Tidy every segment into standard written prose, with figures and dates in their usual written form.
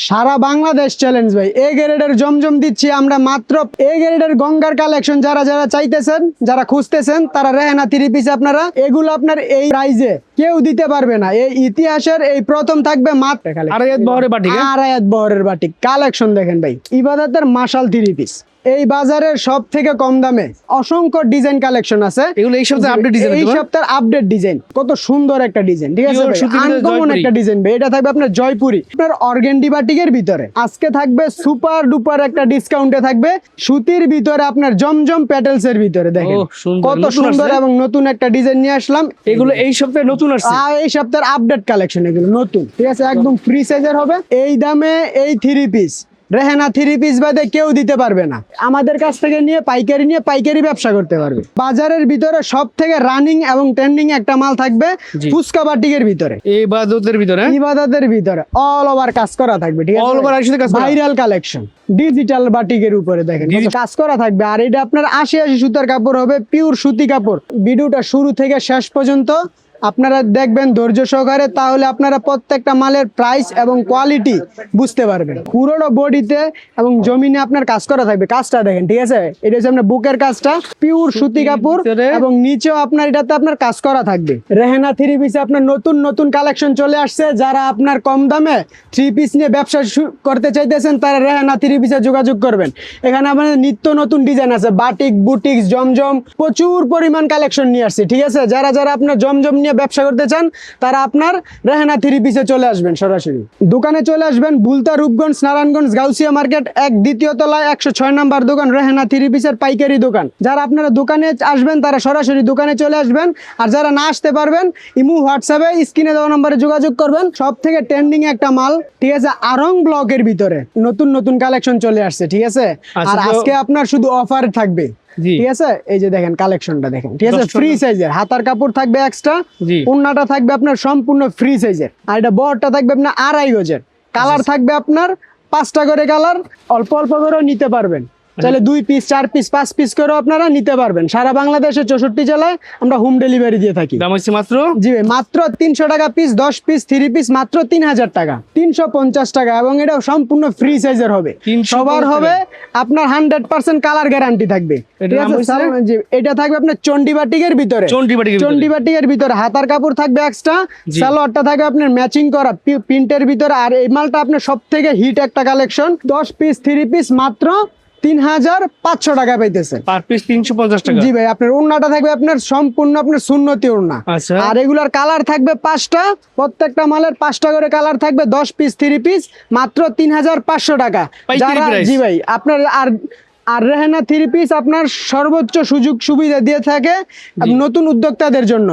সারা Bangladesh challenge ভাই। এ গ্রেডের জমজম দিচ্ছি আমরা মাত্র। এ গ্রেডের গঙ্গার কালেকশন যারা যারা চাইতেছেন, যারা খুঁজতেছেন, তারা রেহানা 3 পিস আপনারা এগুলো আপনার এই প্রাইজে কেউ দিতে পারবে না। এই ইতিহাসের এই প্রথম থাকবে মাত্র আড়াইয়াত বহরের বাটিক। আড়াইয়াত বহরের বাটিক কালেকশন দেখেন ভাই। ইবাদতের মাশাল 3 পিস এই বাজারের সব থেকে কম দামে অসংখ্য ডিজাইন কালেকশন আছে। এগুলো এই সপ্তাহে আপডেট ডিজাইন, এই সপ্তাহের আপডেট ডিজাইন। কত সুন্দর একটা ডিজাইন, ঠিক আছে ভাই, আনকমন একটা ডিজাইন ভাই। এটা থাকবে আপনার জয়পুরি, আপনার অর্গেন্ডি বাটিকের ভিতরে। আজকে থাকবে সুপার ডুপার একটা ডিসকাউন্টে থাকবে সুতির ভিতরে আপনার জমজম প্যাটেলস এর ভিতরে। দেখেন কত সুন্দর এবং নতুন একটা ডিজাইন নিয়ে আসলাম। এগুলো এই সপ্তাহে নতুন আসছে, এই সপ্তাহের আপডেট কালেকশন এগুলো নতুন, ঠিক আছে, একদম ফ্রি সাইজের হবে। এই দামে এই 3 পিস রেহানা 3 পিস বাদে কেউ দিতে পারবে না। আমাদের কাছ থেকে নিয়ে পাইকারি ব্যবসা করতে পারবে। বাজারের ভিতরে সব থেকে রানিং এবং ট্রেন্ডিং একটা মাল থাকবে ফুচকা বাটিকের ভিতরে, ইবাদতের ভিতরে অল ওভার কাজ করা থাকবে, ঠিক আছে, অল ওভার একসাথে কাজ করা। ভাইরাল কালেকশন ডিজিটাল বাটিকের উপরে দেখেন কাজ করা থাকবে। আর এটা আপনার 80 সুতার কাপড় হবে, পিওর সুতি কাপড়। ভিডিওটা শুরু থেকে শেষ পর্যন্ত আপনারা দেখবেন ধৈর্য সহকারে, তাহলে আপনারা প্রত্যেকটা মালের প্রাইস এবং কোয়ালিটি বুঝতে পারবেন। পুরোটা বডিতে এবং জমিনে আপনার কাজ করা থাকবে। কাজটা দেখেন, ঠিক আছে, এটা হচ্ছে আপনার বুকের কাজটা, পিওর সুতি কাপড় এবং নিচেও আপনার এটাতে আপনার কাজ করা থাকবে। রেহানা 3 পিসে আপনার নতুন কালেকশন চলে আসছে। যারা আপনার কম দামে 3 পিস নিয়ে ব্যবসা করতে চাইতেছেন, তারা রেহানা 3 পিসে যোগাযোগ করবেন। এখানে আমাদের নিত্য নতুন ডিজাইন আছে, বাটিক, বুটিক্স, জমজম, প্রচুর পরিমাণ কালেকশন নিয়ে আসছে, ঠিক আছে। যারা আপনার জমজম নিয়ে ব্যবসা করতে চান, তারা আপনার রেহানা 3 পিসে চলে আসবেন। সরাসরি দোকানে চলে আসবেন, বুলতা, রূপগঞ্জ, নারায়ণগঞ্জ, গাউসিয়া মার্কেট 1 দ্বিতীয় তলায় 106 নম্বর দোকান, রেহানা 3 পিসের পাইকারি দোকান। যারা আপনারা দোকানে আসবেন, তারা সরাসরি দোকানে চলে আসবেন। আর যারা না আসতে পারবেন, ইমো, হোয়াটসঅ্যাপে স্ক্রিনে দেওয়া নম্বরে যোগাযোগ করবেন। সব থেকে ট্রেন্ডিং একটা মাল, ঠিক আছে, আরং ব্লকের ভিতরে নতুন কালেকশন চলে আসছে, ঠিক আছে। আর আজকে আপনার শুধু অফার থাকবে, ঠিক আছে। এই যে দেখেন কালেকশনটা দেখেন, ঠিক আছে, ফ্রি সাইজের। হাতার কাপড় থাকবে এক্সট্রা, ওন্নাটা থাকবে আপনার সম্পূর্ণ ফ্রি সাইজের। আর এটা বহরটা থাকবে আপনার 2.5 গজের। কালার থাকবে আপনার 5টা করে কালার, অল্প করেও নিতে পারবেন। তাহলে 2 পিস, 4 পিস, 5 পিস করেও আপনারা নিতে পারবেন। সারা বাংলাদেশে 64 জেলায় আমরা হোম ডেলিভারি দিয়ে থাকি। দাম হচ্ছে মাত্র, জি ভাই, মাত্র 300 টাকা পিস। 10 পিস 3 পিস মাত্র 3000 টাকা, 350 টাকা। এবং এটা সম্পূর্ণ ফ্রি সাইজের হবে, সবার হবে। আপনার 100% কালার গ্যারান্টি থাকবে, ঠিক আছে। জি, এটা থাকবে আপনার চন্ডি বাটিকের ভিতরে, চন্ডি বাটিকের ভিতরে। হাতার কাপড় থাকবে এক্সট্রা, সালোয়ারটা থাকবে আপনার ম্যাচিং করা প্রিন্টের ভিতরে। আর এই মালটা আপনার সব থেকে হিট একটা কালেকশন। 10 পিস 3 পিস মাত্র 3500 টাকা পাইতেছে, পার পিস 350 টাকা। জি ভাই, আপনার ওড়নাটা থাকবে আপনার সম্পূর্ণ আপনার সুন্নতি ওড়না। আর এগুলার কালার থাকবে 5টা, প্রত্যেকটা মালের 5টা করে কালার থাকবে। 10 পিস 3 পিস মাত্র 3500 টাকা। যারা, জি ভাই, আপনার আর রেহানা 3 পিস আপনার সর্বোচ্চ সুযোগ সুবিধা দিয়ে থাকে নতুন উদ্যোক্তাদের জন্য।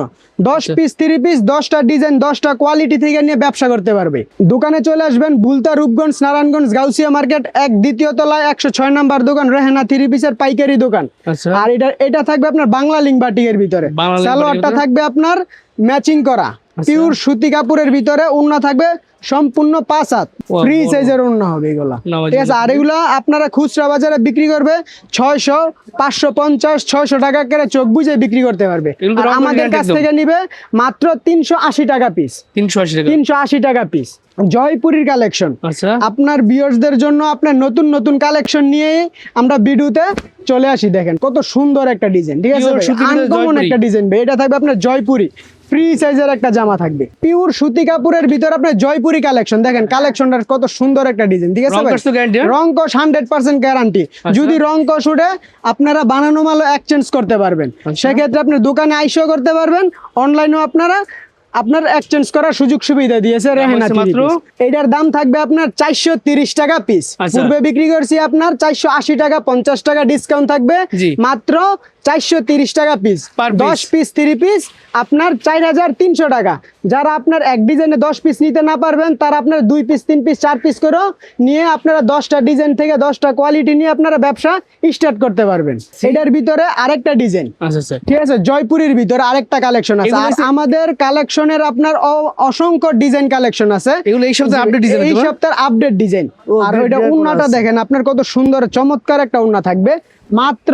10 পিস 3 পিস 10টা ডিজাইন, 10টা কোয়ালিটি থেকে নিয়ে ব্যবসা করতে পারবে। দোকানে চলে আসবেন, বুলতা, রূপগঞ্জ, নারায়ণগঞ্জ, গাউসিয়া মার্কেট 1 দ্বিতীয় তলায় 106 নম্বর দোকান, রেহানা 3 পিসের পাইকারি দোকান। আর এটা থাকবে আপনার বাংলা লিঙ্ক বাটিকের ভিতরে। সালোয়ারটা থাকবে আপনার ম্যাচিং করা পিওর সুতি কাপড়ের ভিতরে। ওড়না থাকবে সম্পূর্ণ 5 হাত, ফ্রি সাইজের ওড়না হবে এগুলা, ঠিক আছে। আর এগুলা আপনারা খুচরা বাজারে বিক্রি করবে 600, 550, 600 টাকা করে চোখ বুঝে বিক্রি করতে পারবে। আর আমাদের কাছ থেকে নিবে মাত্র 380 টাকা পিস, 380 টাকা পিস। জয়পুরীর কালেকশন আপনার ভিউয়ার্সদের জন্য। আপনার নতুন কালেকশন নিয়ে আমরা ভিডিওতে চলে আসি। দেখেন কত সুন্দর একটা ডিজাইন, ঠিক আছে, আনকমন একটা ডিজাইন। এটা থাকবে আপনার জয়পুরি, ফ্রি সাইজের একটা জামা থাকবে, পিওর সুতি কাপড়ের ভিতরে আপনার জয়পুরি কালেকশন। দেখেন কালেকশনটা কত সুন্দর একটা ডিজাইন, ঠিক আছে। রং কস 100% গ্যারান্টি। যদি রং কস উঠে, আপনারা বানানো মালও এক্সচেঞ্জ করতে পারবেন। সেক্ষেত্রে আপনি দোকানে আইসো করতে পারবেন, অনলাইনেও আপনার এক্সচেঞ্জ করার সুযোগ সুবিধা দিয়েছে রেহানা। এটার দাম থাকবে আপনার 430 টাকা পিস। পূর্বে বিক্রি করছি আপনার 480 টাকা, 50 টাকা ডিসকাউন্ট থাকবে, মাত্র 430 টাকা পিস। 10 পিস 3 পিস আপনার 4300 টাকা। যারা আপনার এক ডিজাইনে 10 পিস নিতে না পারবেন, তারা আপনার 2 পিস 3 পিস 4 পিস করে নিয়ে আপনারা 10টা ডিজাইন থেকে 10টা কোয়ালিটি নিয়ে আপনারা ব্যবসা স্টার্ট করতে পারবেন। এটার ভিতরে আরেকটা ডিজাইন, ঠিক আছে, জয়পুরের ভিতরে আরেকটা কালেকশন আছে। আর আমাদের কালেকশনের আপনার অসংখ্য ডিজাইন কালেকশন আছে। এগুলো এই সপ্তাহের আপডেট ডিজাইন। আর ওইটা ওড়নাটা দেখেন আপনার কত সুন্দর চমৎকার একটা ওড়না থাকবে, মাত্র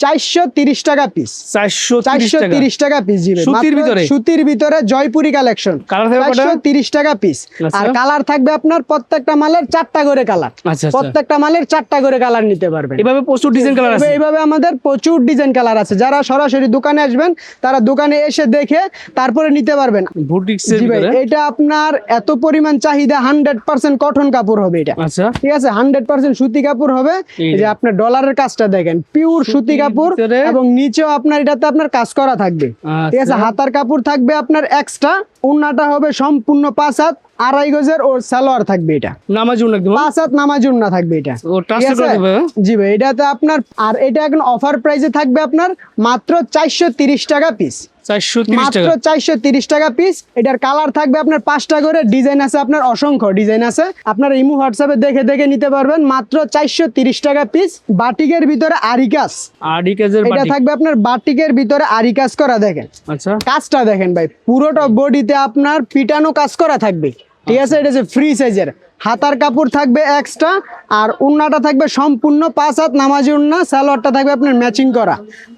430 টাকা পিস। 430 টাকা পিস জি ভাই। সুতির ভিতরে? সুতির ভিতরে জয়পুরি কালেকশন। কালার থাকবে কয়টা? 430 টাকা পিস। আর কালার থাকবে আপনার প্রত্যেকটা মালের 4টা করে কালার। প্রত্যেকটা মালের 4টা করে কালার নিতে পারবেন। এভাবে প্রচুর ডিজাইন কালার আছে। এইভাবে আমাদের প্রচুর ডিজাইন কালার আছে। যারা সরাসরি দোকানে আসবেন তারা দোকানে এসে দেখে তারপরে নিতে পারবেন। বুটিক্সের জি ভাই, ভিতরে এটা আপনার এত পরিমাণ চাহিদা, 100% কটন কাপড় হবে এটা। আচ্ছা, ঠিক আছে, 100% সুতি কাপড় হবে। এই যে আপনার ডলারের কাজটা দেখেন, পিওর সুতি কাপড় এবং নিচেও আপনার এটাতে আপনার কাজ করা থাকবে। ঠিক আছে, হাতার কাপড় থাকবে আপনার এক্সট্রা, ওন্নাটা হবে সম্পূর্ণ 5 হাত 2.5 গজের, ওর সালোয়ার থাকবে এটা নামাজুন একদম 5 হাত নামাজুন না থাকবে এটা। ও ট্রান্সফার করে দেবে। জি ভাই, এটাতে আপনার আর এটা এখন অফার প্রাইসে থাকবে আপনার মাত্র 430 টাকা পিস। 430 টাকা, মাত্র 430 টাকা পিস। এটার কালার থাকবে আপনার 5টা করে, ডিজাইন আছে আপনার অসংখ্য ডিজাইন আছে। আপনার ইমো হোয়াটসঅ্যাপে দেখে দেখে নিতে পারবেন। মাত্র 430 টাকা পিস। বাটিকের ভিতরে আরি কাজ, আরি কাজের এটা বাটিক। থাকবে আপনার বাটিকের ভিতরে আরি কাজ করা। দেখেন আচ্ছা, কাজটা দেখেন ভাই, পুরোটা বডিতে আপনার পিটানো কাজ করা থাকবে। ঠিক আছে, এটা হচ্ছে ফ্রি সাইজের। হাতার কাপড় থাকবে এক্সট্রা, আর উন্নাটা থাকবে সম্পূর্ণ 5 হাত নামাজি উন্না। সালোয়ারটা থাকবে আপনার ম্যাচিং করা।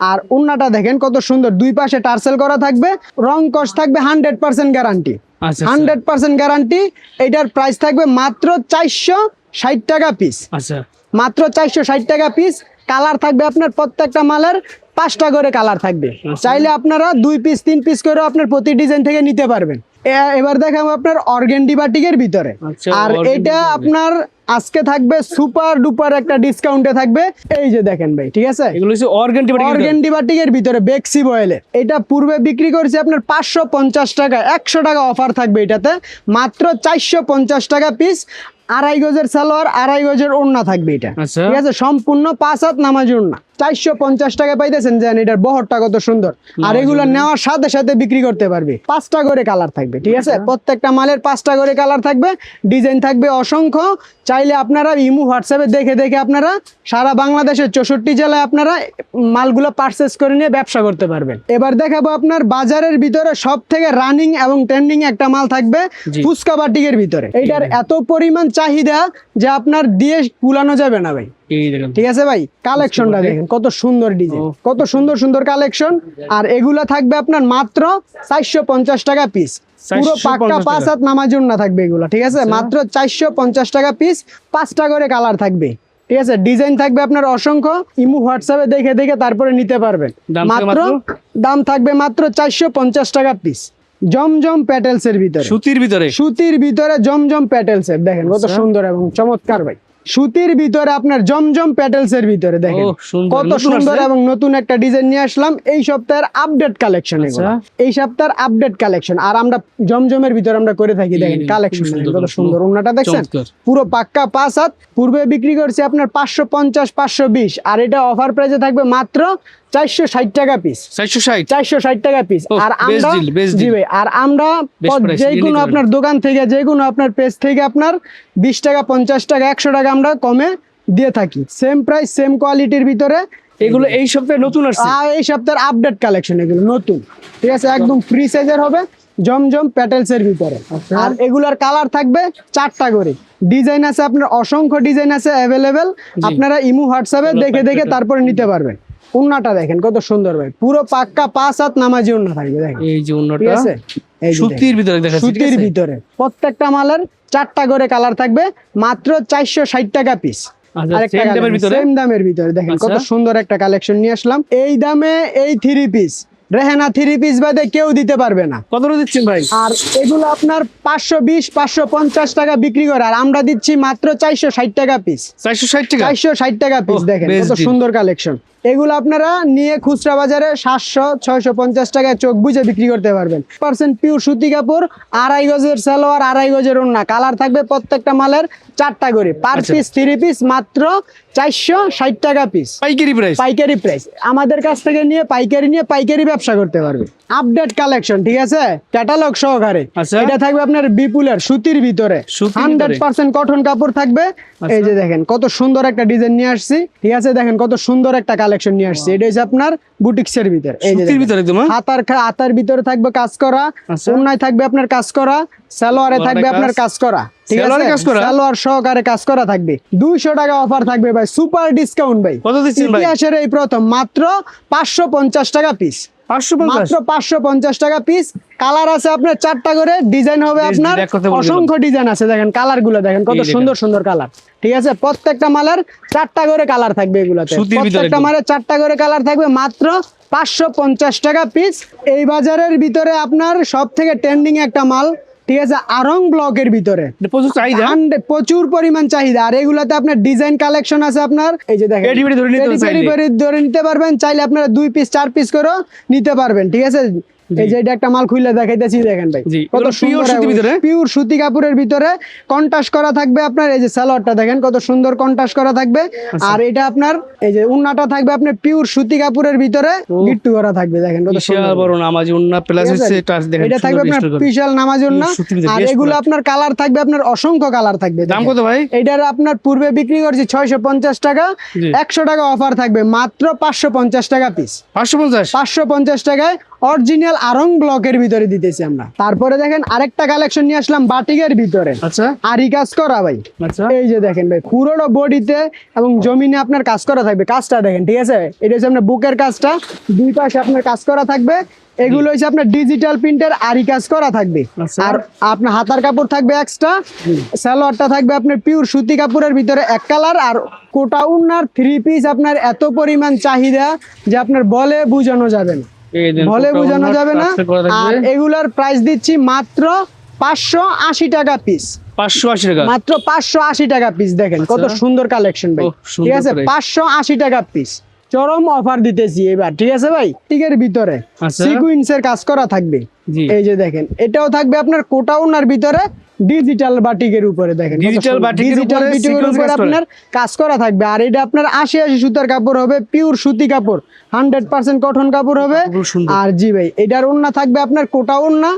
আর উন্নাটা দেখেন কত সুন্দর, দুই পাশে টার্সেল করা থাকবে। রং কস থাকবে 100% গ্যারান্টি। আচ্ছা 100% গ্যারান্টি। এটার প্রাইস থাকবে মাত্র 460 টাকা পিস। আচ্ছা, মাত্র 460 টাকা পিস। কালার থাকবে আপনার প্রত্যেকটা মালের 5টা করে কালার থাকবে। চাইলে আপনারা 2 পিস 3 পিস করে আপনার প্রতি ডিজাইন থেকে নিতে পারবেন। এবার দেখাবো আপনার অর্গেন্ডি বাটিকের ভিতরে। আর এটা আপনার আজকে থাকবে সুপার ডুপার একটা ডিসকাউন্টে থাকবে। এই যে দেখেন ভাই, ঠিক আছে, এগুলো হচ্ছে অর্গানটি বাটিক। অর্গেন্ডি বাটিকের ভিতরে বেক্সি বয়েলের। এটা পূর্বে বিক্রি করেছে আপনার 550 টাকা, 100 টাকা অফার থাকবে এটাতে। মাত্র 450 টাকা পিস। 2.5 গজের সালোয়ার, 2.5 গজের ওড়না থাকবে এটা। ঠিক আছে, সম্পূর্ণ 5 হাত নামাজি ওড়না। 450 টাকা পাইতেছেন। জানেন এটার বহরটা কত সুন্দর। আর এগুলো নেওয়ার সাথে সাথে বিক্রি করতে পারবে। 5টা করে কালার থাকবে। ঠিক আছে, প্রত্যেকটা মালের 5টা করে কালার থাকবে, ডিজাইন থাকবে অসংখ্য। চাইলে আপনারা ইমো হোয়াটসঅ্যাপে দেখে দেখে আপনারা সারা বাংলাদেশের 64 জেলায় আপনারা মালগুলো পারচেস করে নিয়ে ব্যবসা করতে পারবেন। এবার দেখাবো আপনার বাজারের ভিতরে সব থেকে রানিং এবং ট্রেন্ডিং একটা মাল থাকবে ফুচকা বাটিকের ভিতরে। এইটার এত পরিমাণ চাহিদা যে আপনার দিয়ে কুলানো যাবে না ভাই। ঠিক আছে ভাই, কালেকশনটা দেখেন কত সুন্দর ডিজাইন, কত সুন্দর সুন্দর কালেকশন। আর এগুলা থাকবে আপনার মাত্র 450 টাকা পিস। পুরো পাক্কা 5 হাত নামাজি ওড়না থাকবে এগুলা। ঠিক আছে, মাত্র 450 টাকা পিস। 5টা করে কালার থাকবে। ঠিক আছে, ডিজাইন থাকবে আপনার অসংখ্য। ইমো হোয়াটসঅ্যাপে দেখে দেখে তারপরে নিতে পারবেন। মাত্র দাম থাকবে মাত্র 450 টাকা পিস। জমজম প্যাটেলস এর ভিতরে, সুতির ভিতরে, সুতির ভিতরে জমজম প্যাটেলস এর দেখেন কত সুন্দর এবং চমৎকার ভাই। সুতির ভিতরে আপনার জমজম প্যাটেলস এর ভিতরে দেখেন কত সুন্দর এবং নতুন একটা ডিজাইন নিয়ে আসলাম। এই সপ্তাহের আপডেট কালেকশন এগুলো, এই সপ্তাহের আপডেট কালেকশন। আর আমরা জমজমের ভিতরে আমরা করে থাকি। দেখেন কালেকশন কত সুন্দর। ওন্নাটা দেখছেন পুরো পাক্কা 5 হাত। পূর্বে বিক্রি করছি আপনার 550 520, আর এটা অফার প্রাইসে থাকবে মাত্র 460 টাকা পিস। 460 টাকা পিস। আর আমরা জি ভাই, আর আমরা যে কোনো আপনার দোকান থেকে, যে কোনো আপনার পেজ থেকে আপনার 20 টাকা 50 টাকা 100 টাকা আমরা কমে দিয়ে থাকি। সেম প্রাইস সেম কোয়ালিটির ভিতরে। এগুলো এই সপ্তাহে নতুন আসছে, এই সপ্তাহের আপডেট কালেকশন এগুলো নতুন। ঠিক আছে, একদম ফ্রি সাইজের হবে জমজম প্যাটেলস এর ভিতরে। আর এগুলার কালার থাকবে 4টা করে। ডিজাইন আছে আপনার অসংখ্য ডিজাইন আছে অ্যাভেলেবেল। আপনারা ইমো হোয়াটসঅ্যাপে দেখে দেখে তারপরে নিতে পারবেন। ওন্নাটা দেখেন কত সুন্দর ভাই, পুরো পাক্কা 5 হাত নামাজি ওন্না থাকবে। দেখেন এই যে ওন্নাটা, ঠিক আছে, সুতির ভিতরে দেখাচ্ছি। সুতির ভিতরে প্রত্যেকটা মালের 4টা করে কালার থাকবে। মাত্র 460 টাকা পিস। আরেকটা সেম দামের ভিতরে দেখেন কত সুন্দর একটা কালেকশন নিয়ে আসলাম। এই দামে এই 3 পিস রেহানা 3 পিস বাদে কেউ দিতে পারবে না। কত দিচ্ছেন ভাই? আর এগুলো আপনার 520 550 টাকা বিক্রি করে, আর আমরা দিচ্ছি মাত্র 460 টাকা পিস। 460 টাকা পিস। দেখেন কত সুন্দর কালেকশন। এগুলো আপনারা নিয়ে খুচরা বাজারে 700 650 টাকায় চোখ বুঝে বিক্রি করতে পারবেন। % পিওর সুতি কাপড়, 2.5 গজের সালোয়ার, 2.5 গজের ওড়না। কালার থাকবে প্রত্যেকটা মালের 4টা করে। পার পিস 3 পিস মাত্র 460 টাকা পিস। পাইকারি প্রাইস, পাইকারি প্রাইস। আমাদের কাছ থেকে নিয়ে পাইকারি ব্যবসা করতে পারবে। আপডেট কালেকশন, ঠিক আছে, ক্যাটালগ সহকারে। এটা থাকবে আপনার বিপুলের সুতির ভিতরে 100% কটন কাপড় থাকবে। এই যে দেখেন কত সুন্দর একটা ডিজাইন নিয়ে আসছি। ঠিক আছে, দেখেন কত সুন্দর একটা কালেকশন নিয়ে আসছি। এটা হচ্ছে আপনার বুটিক্সের ভিতরে। এই যে হাতার ভিতরে থাকবে কাজ করা, ওড়নায় থাকবে আপনার কাজ করা, সালোয়ারে থাকবে আপনার কাজ করা, ঠিক সালোয়ারে আছে, কাজ করা? সালোয়ার সহকারে কাজ করা থাকবে। 200 টাকা অফার থাকবে ভাই, সুপার ডিসকাউন্ট ভাই। কত দিচ্ছেন ভাই? ইতিহাসের এই প্রথম, মাত্র 550 টাকা পিস, 550 মাত্র 550 টাকা পিস। কালার আছে আপনার 4টা করে, ডিজাইন হবে আপনার এক কথা বলে দিলাম। অসংখ্য ডিজাইন আছে। দেখেন কালার গুলো দেখেন কত এই দেখেন। সুন্দর সুন্দর কালার, ঠিক আছে। প্রত্যেকটা মালের 4টা করে কালার থাকবে এগুলাতে, সুতির ভিতরে প্রত্যেকটা একদম। মালের 4টা করে কালার থাকবে, মাত্র 550 টাকা পিস। এই বাজারের ভিতরে আপনার সব থেকে ট্রেন্ডিং একটা মাল, ঠিক আছে, আরং ব্লকের ভিতরে এটা প্রচুর চাহিদা। প্রচুর পরিমাণ চাহিদা। আর এগুলাতে আপনার ডিজাইন কালেকশন আছে আপনার, এই যে দেখেন পেটি পেটি ধরে নিতে পেটি চাইলে। পেটি ধরে নিতে পারবেন, চাইলে আপনারা 2 পিস 4 পিস করে নিতে পারবেন, ঠিক আছে। এই যে এটা একটা মাল খুলে দেখাইতেছি, দেখেন ভাই জি, কত এগুলো pure সুতির ভিতরে? পিওর সুতি কাপড়ের ভিতরে কন্ট্রাস্ট করা থাকবে আপনার। এই যে সালোয়ারটা দেখেন কত সুন্দর কন্ট্রাস্ট করা থাকবে। আর এটা আপনার এই যে উন্নাটা থাকবে আপনার পিওর সুতি কাপড়ের ভিতরে গিট্টু করা থাকবে, দেখেন কত বিশাল সুন্দর বড় নামাজি ওন্না প্লাস ঠিক আছে? হচ্ছে টাচ দেখেন। এটা থাকবে আপনার স্পেশাল নামাজের না। সুতির ভিতরে আর best এগুলো product। আপনার কালার থাকবে আপনার অসংখ্য কালার থাকবে। দাম দেখেন। কত ভাই? এটার আপনার পূর্বে বিক্রি করছি 650 টাকা, জি। 100 টাকা অফার থাকবে, মাত্র 550 টাকা পিস। 550 550 টাকায় অরিজিনাল আরং ব্লকের ভিতরে দিতেছি আমরা। তারপরে দেখেন আরেকটা কালেকশন নিয়ে আসলাম বাটিকের ভিতরে, আচ্ছা আরি কাজ করা ভাই। আচ্ছা এই যে দেখেন ভাই পুরোটা বডিতে এবং জমিনে আপনার কাজ করা থাকবে। কাজটা দেখেন, ঠিক আছে, এটা হচ্ছে আপনার বুকের কাজটা, দুই পাশে আপনার কাজ করা থাকবে। এগুলো হচ্ছে আপনার ডিজিটাল প্রিন্টের আরি কাজ করা থাকবে। আচ্ছা। আর আপনার হাতার কাপড় থাকবে এক্সট্রা, সালোয়ারটা থাকবে আপনার পিওর সুতি কাপড়ের ভিতরে এক কালার। আর কোটা উন্নার 3 পিস আপনার এত পরিমাণ চাহিদা যে আপনার বলে বোঝানো যাবে না, এই দেন, বলে কোটা বোঝানো ওন্না যাবে না। কাজটা করা থাকবে। আর এগুলার প্রাইস দিচ্ছি মাত্র 580 টাকা পিস, 580 টাকা। মাত্র 580 টাকা পিস। দেখেন কত আচ্ছা। সুন্দর কালেকশন ভাই, ওহ, সুন্দর ঠিক আছে, price। 580 টাকা পিস। চরম অফার দিতেছি এবার, ঠিক আছে ভাই। টিকের ভিতরে আচ্ছা। সিকুয়েন্সের কাজ করা থাকবে। জি। এই যে দেখেন এটাও থাকবে আপনার কোটা উনার ভিতরে ডিজিটাল বাটিকের উপরে। দেখেন কত Digital সুন্দর। বাটিকের Digital উপরে বাটিকের sequence উপরে কাজ করা। আপনার কাজ করা থাকবে। আর এটা আপনার 80 সুতার কাপড় হবে, পিওর সুতি কাপড়, 100% কটন কাপড় হবে। খুব সুন্দর। আর জি ভাই এটার ওন্না থাকবে আপনার কোটা ওন্না,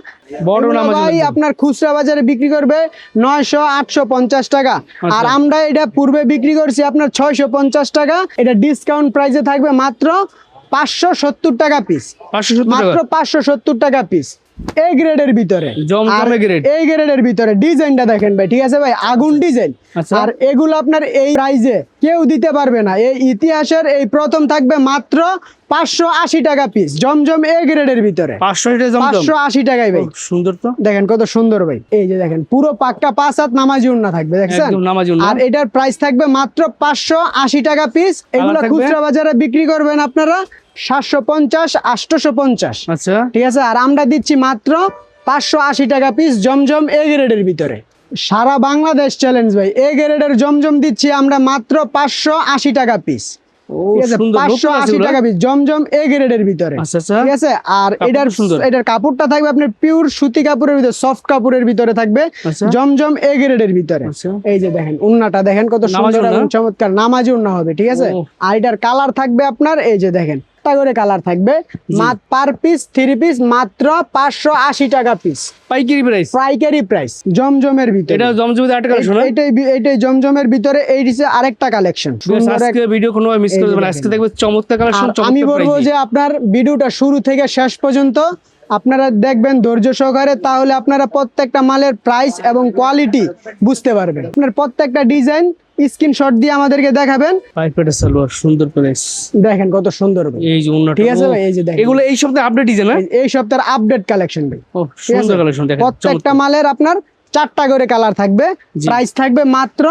বড় এগুলো নামাজের ভাই মধ্যে। আপনার খুচরা বাজারে বিক্রি করবে 900-850 টাকা। আচ্ছা। আর আমরা এটা পূর্বে বিক্রি করছি আপনার 650 টাকা। এটা ডিসকাউন্ট প্রাইসে থাকবে মাত্র 570 টাকা পিস, 570 মাত্র টাকা। 570 টাকা পিস। এই গ্রেডের ভিতরে, জমজমে grade। এই গ্রেডের ভিতরে ডিজাইনটা দেখেন ভাই, ঠিক আছে ভাই, আগুন ডিজাইন। আচ্ছা। আর এগুলো আপনার এই প্রাইজে কেউ দিতে পারবে না। এই ইতিহাসের এই প্রথম থাকবে মাত্র 580 টাকা পিস, জমজম এ গ্রেডের ভিতরে 500 টাকা জমজম। 580 টাকায় ভাই। ওহ, সুন্দর তো। দেখেন কত সুন্দর ভাই। এই যে দেখেন পুরো পাক্কা 5 হাত নামাজি ওন্না থাকবে, দেখছেন। একদম নামাজি ওন্না। আর এটার প্রাইস থাকবে মাত্র 580 টাকা পিস। এগুলো থাকবে? খুচরা বাজারে বিক্রি করবেন আপনারা 750-850, আচ্ছা ঠিক আছে। আর আমরা দিচ্ছি মাত্র 580 টাকা পিস, জমজম এ গ্রেডের ভিতরে। সারা বাংলাদেশ চ্যালেঞ্জ ভাই, এ গ্রেডের জমজম দিচ্ছি আমরা মাত্র 580 টাকা পিস, ও ঠিক আছে, সুন্দর। 580 টাকা পিস, জমজম এ গ্রেডের ভিতরে, আচ্ছা আচ্ছা। ঠিক আছে। আর কাপড়টা এটার সুন্দর। এটার কাপড়টা থাকবে আপনার পিওর সুতি কাপড়ের ভিতরে, সফট কাপড়ের ভিতরে থাকবে, আচ্ছা। জমজম এ গ্রেডের ভিতরে। আচ্ছা। এই যে দেখেন উন্নাটা দেখেন কত নামাজি সুন্দর ওন্না? এবং চমৎকার, নামাজি উন্না হবে, ঠিক আছে। ও। আর এটার কালার থাকবে আপনার এই যে দেখেন একটা করে কালার থাকবে, পার পিস 3 পিস মাত্র 580 টাকা পিস, পাইকারি প্রাইস। পাইকারি প্রাইস, জমজমের ভিতরে। এটা জমজমে 8 টাকা শোনা। এইটাই জমজমের ভিতরে। এই হচ্ছে আরেকটা কালেকশন, আজকে ভিডিও কোনো মিস এই যে করবেন না। দেখেন। আজকে দেখবে চমৎকার কালেকশন, আর আমি বলবো যে আপনার ভিডিওটা শুরু থেকে শেষ পর্যন্ত আপনারা দেখবেন ধৈর্য সহকারে, তাহলে আপনারা প্রত্যেকটা মালের প্রাইস এবং কোয়ালিটি বুঝতে পারবেন। আপনার প্রত্যেকটা ডিজাইন স্ক্রিনশট দিয়ে আমাদেরকে দেখাবেন। পাইপেটের সালোয়ার সুন্দর প্রাইস। দেখেন কত সুন্দর ভাই, এই যে ওন্নাটা, ঠিক আছে ভাই, এই যে দেখেন এগুলো এই সপ্তাহে আপডেট দিছে না? এই সপ্তাহের আপডেট কালেকশন ভাই। ও ঠিক আছে? সুন্দর কালেকশন দেখেন। প্রত্যেকটা মালের আপনার 4টা করে কালার থাকবে, জি। প্রাইস থাকবে মাত্র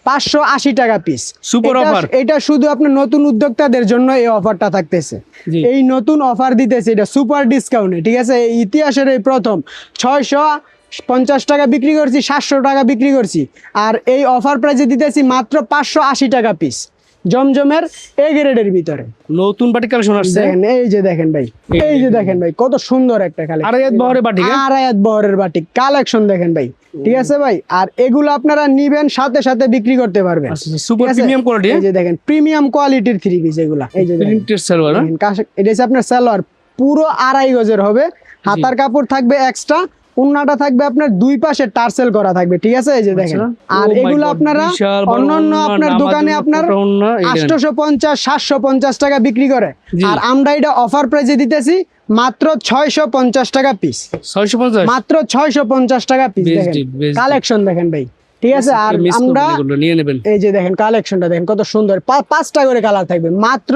580 টাকা পিস। Super offer। এটা শুধু আপনার নতুন উদ্যোক্তাদের জন্য এই অফারটা থাকতেছে। জি। এই নতুন অফার দিতেছে, এটা সুপার ডিসকাউন্টে, ঠিক আছে। এই ইতিহাসের এই প্রথম 650 টাকা বিক্রি করছি, 700 টাকা বিক্রি করছি। আর এই অফার প্রাইসে দিতেছি মাত্র 580 টাকা পিস, জমজমের এ গ্রেডের ভিতরে। নতুন বাটি কালেকশন আসছে। দেখেন এই যে দেখেন ভাই, এই যে দেখেন ভাই কত সুন্দর একটা কালেকশন, আড়াইয়াত বহরের বাটিক, হ্যাঁ? আড়াইয়াত বহরের বাটিক কালেকশন দেখেন ভাই, ঠিক আছে ভাই। আর এগুলো আপনারা নিবেন সাথে সাথে বিক্রি করতে পারবেন, আচ্ছা, সুপার ঠিক আছে? Premium quality. এই যে দেখেন প্রিমিয়াম কোয়ালিটির 3 পিস এগুলা। এই যে দেখেন, প্রিন্টেড সালোয়ার, হ্যাঁ? দেখেন এটা হচ্ছে আপনার সালোয়ার, পুরো 2.5 গজের হবে, হাতার কাপড় থাকবে এক্সট্রা, উন্নাটা থাকবে আপনার দুই পাশে টার্সেল করা থাকবে, ঠিক আছে? এই যে দেখেন। আর Oh my এগুলো God, আপনারা বিশাল বড় অন্যান্য উন্না, আপনার নামার দোকানে জন্য আপনার ছোট উন্না, এই দেখেন। 850 750 টাকা বিক্রি করে, জি। আর আমরা এটা অফার প্রাইসে দিতেছি মাত্র 650 টাকা পিস। 650 মাত্র 650 টাকা পিস। বেশ দেখেন deep, বেশ deep। কালেকশন দেখেন ভাই, ঠিক আছে? আর মিস আমরা করবেন এগুলো, নিয়ে নেবেন। এই যে দেখেন কালেকশনটা দেখেন কত সুন্দর, পাঁচটা করে কালার থাকবে, মাত্র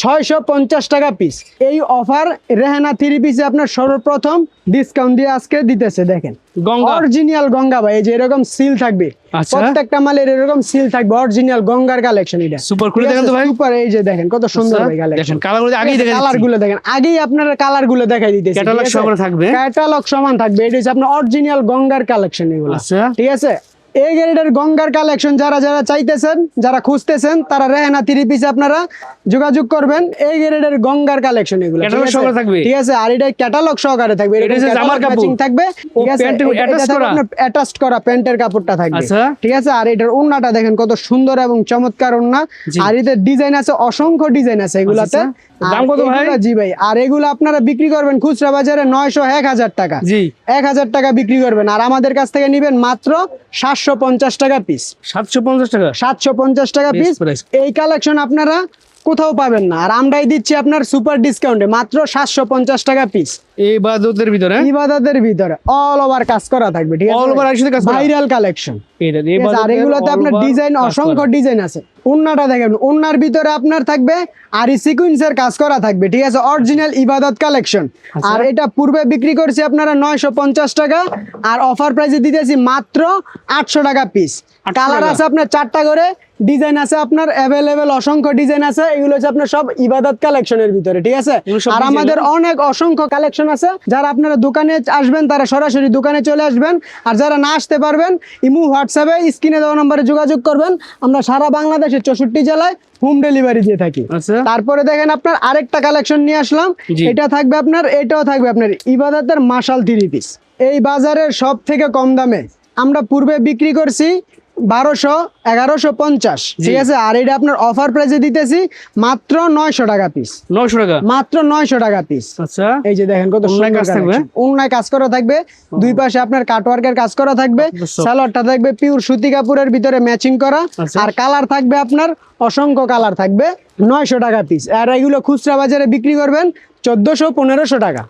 650 টাকা পিস। এই অফার রেহানা 3 পিসে আপনার সর্বপ্রথম ডিসকাউন্ট দিয়ে আজকে দিতেছে। দেখেন গঙ্গা। অরিজিনাল গঙ্গা ভাই, এই যে এরকম সিল থাকবে, আচ্ছা। প্রত্যেকটা মালের এরকম সিল থাকবে, অরিজিনাল গঙ্গার কালেকশন এটা। সুপার, খুলে দেখেন তো ভাই। সুপার, এই যে দেখেন কত সুন্দর ভাই দেখেন কালেকশন। কালারগুলো আগেই দেখেন। কালার গুলো দেখেন, আগেই আপনারা কালার গুলো দেখাই দিতেছি। ক্যাটালগ সহকারে থাকবে। ক্যাটালগ সমান থাকবে। এটা হচ্ছে আপনার অরিজিনাল গঙ্গার কালেকশন এগুলো, আচ্ছা। ঠিক আছে? এই গ্রেডের গঙ্গার কালেকশন যারা যারা চাইতেছেন, যারা খুঁজতেছেন, তারা রেহানা 3 পিসে আপনারা যোগাযোগ করবেন। এই গ্রেডের গঙ্গার কালেকশন এগুলো, ক্যাটালগ সহকারে থাকবে। ঠিক আছে? আর এটা ক্যাটালগ সহকারে থাকবে, এটা হচ্ছে জামার কাপড়। ম্যাচিং থাকবে, ঠিক আছে? প্যান্টের attach করা। অ্যাটাচড করা প্যান্টের কাপড়টা থাকবে, আচ্ছা। ঠিক আছে? আর এটার ওড়নাটা দেখেন কত সুন্দর এবং চমৎকার ওড়না। জি। আর এদের ডিজাইন আছে, অসংখ্য ডিজাইন আছে এগুলাতে। আচ্ছা। দাম কত ভাই? জি ভাই, আর এগুলো আপনারা বিক্রি করবেন খুচরা বাজারে 900 1000 টাকা। জি। 1000 টাকা বিক্রি করবেন, আর আমাদের কাছ থেকে নিবেন মাত্র 750 টাকা পিস। 750 টাকা। 750 টাকা Best পিস। price। এই কালেকশন আপনারা কোথাও পাবেন না, আর আমরাই দিচ্ছি আপনার সুপার ডিসকাউন্টে মাত্র 750 টাকা পিস। এই বাদতের ভিতরে ইবাদতের ভিতরে অল ওভার কাজ করা থাকবে, ঠিক আছে? All over একসাথে কাজ করা। Viral collection. এটা ঠিক আছে, আর এগুলোতে আপনার ডিজাইন অসংখ্য ডিজাইন আছে। উন্নাটা দেখেন, উন্নার ভিতরে আপনার থাকবে আরি সিকুয়েন্সের কাজ করা থাকবে, ঠিক আছে? অরিজিনাল ইবাদত কালেকশন। আর এটা পূর্বে বিক্রি করছি আপনারা 950 টাকা, আর অফার প্রাইসে দিতেছি মাত্র 800 টাকা পিস। 800 কালার টাকা। আছে আপনার 4টা করে, ডিজাইন আছে আপনার অ্যাভেলেবেল, অসংখ্য ডিজাইন আছে। এগুলো হচ্ছে আপনার সব ইবাদত কালেকশনের ভিতরে, ঠিক আছে? এগুলো সব আর design আমাদের অনেক অসংখ্য কালেকশন আছে। যারা আপনারা দোকানে আসবেন তারা সরাসরি দোকানে চলে আসবেন, আর যারা না আসতে পারবেন ইমো হোয়াটসঅ্যাপে স্ক্রিনে দেওয়া নম্বরে যোগাযোগ করবেন। আমরা সারা বাংলাদেশের 64 জেলায় হোম ডেলিভারি দিয়ে থাকি। আচ্ছা। তারপরে দেখেন আপনার আরেকটা কালেকশন নিয়ে আসলাম। জি। এটা থাকবে আপনার, এটাও থাকবে আপনার ইবাদতের মাশাল 3 পিস। এই বাজারের সব থেকে কম দামে আমরা পূর্বে বিক্রি করছি 1200 1150, ঠিক আছে? আর এটা আপনার অফার প্রাইসে দিতেছি মাত্র 900 টাকা পিস। 900 টাকা। মাত্র 900 টাকা পিস। আচ্ছা। এই যে দেখেন কত ওড়নায় সুন্দর কাজ থাকবে? ওড়নায় কাজ করা থাকবে, দুই পাশে আপনার কাটওয়ার্কের কাজ করা থাকবে, আচ্ছা। সালোয়ারটা থাকবে পিওর সুতি কাপড়ের ভিতরে ম্যাচিং করা, আচ্ছা। আর কালার থাকবে আপনার অসংখ্য কালার থাকবে। 900 টাকা পিস। আর এগুলো খুচরা বাজারে বিক্রি করবেন 1400 1500 টাকা।